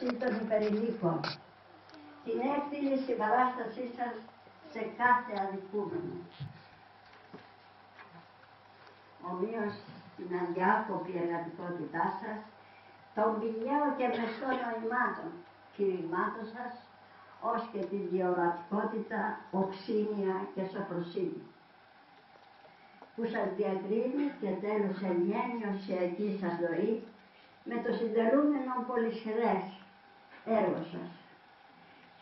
των υπερηλίκων, την εύθυνη συμπαράστασή σας σε κάθε αδικούμενο. Ομοίως την αδιάκοπη εργατικότητά σας, των πηγαίων και μεσών νοημάτων κηρυγμάτων σας, ως και την διορατικότητα, οξύνια και σοφροσύνη, που σας διακρίνει και τέλος εν γένειο σε εκεί σας ζωή, με το συντελούμενο πολυσχερές έργο σας.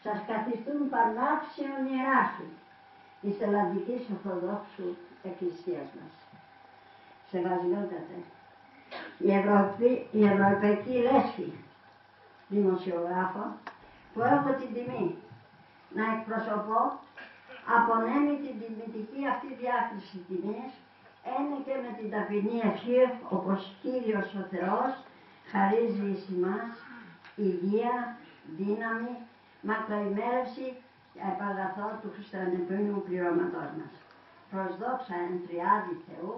Σας καθιστούν πανάξιον ιεράρχη της Ελλαδικής Ορθοδόξου Εκκλησίας μας. Σεβασμιότατε, η Ευρωπαϊκή Λέσχη δημοσιογράφων που έχω την τιμή να εκπροσωπώ, απονέμει την τιμητική αυτή διάκριση τιμής, ένε και με την ταπεινή ευχή, όπως Κύριος ο Θεός χαρίζει εις εμάς υγεία, δύναμη, μακροημέρευση και επαγαθό του χριστιανικού πληρώματός μας. Προς δόξα εν Τριάδη Θεού,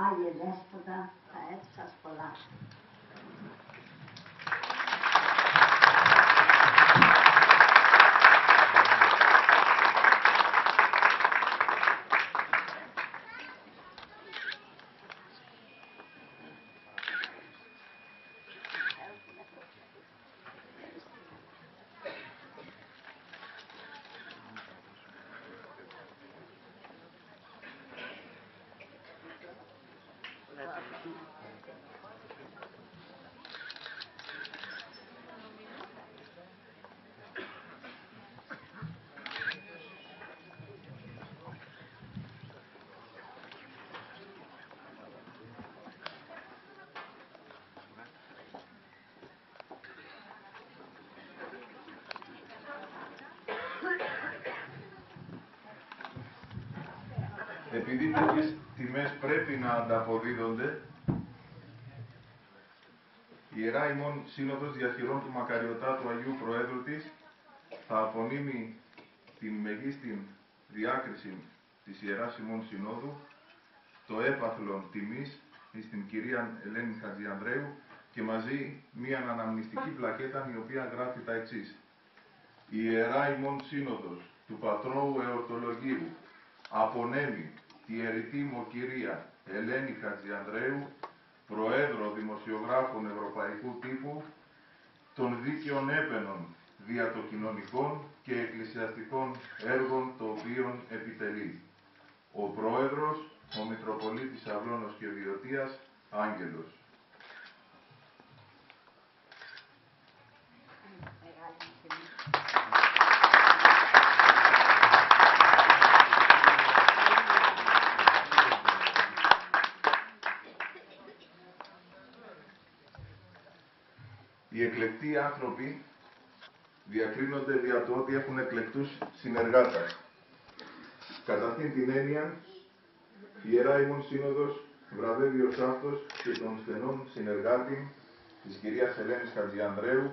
Άγιε Δέσποτα, τα έτη σας πολλά. Επειδή τέτοιες τιμές πρέπει να ανταποδίδονται, η Ιερά ημών Σύνοδος Διαχειρών του Μακαριωτάτου Αγίου Προέδρου της θα απονείμει την μεγίστη διάκριση της Ιεράς ημών Συνόδου, το έπαθλον τιμής εις την κυρία Ελένη Χατζιανδρέου και μαζί μία αναμνηστική πλακέτα η οποία γράφει τα εξής. Η Ιερά ημών Σύνοδος του Πατρώου Εορτολογίου απονέμει τη ιερητήμο κυρία Ελένη Χατζιανδρέου, Προέδρο Δημοσιογράφων Ευρωπαϊκού Τύπου, των δίκαιων έπαινων δια των κοινωνικών και εκκλησιαστικών έργων το οποίον επιτελεί. Ο Πρόεδρος, ο Μητροπολίτης Αυλώνος και Βιωτίας, Άγγελος. Οι εκλεκτοί άνθρωποι διακρίνονται δια το ότι έχουν εκλεκτούς συνεργάτες. Κατά αυτήν την έννοια, η Ιερά ημών Σύνοδος βραβεύει ως αυτός και των στενών συνεργάτη της κυρίας Ελένης Χατζιανδρέου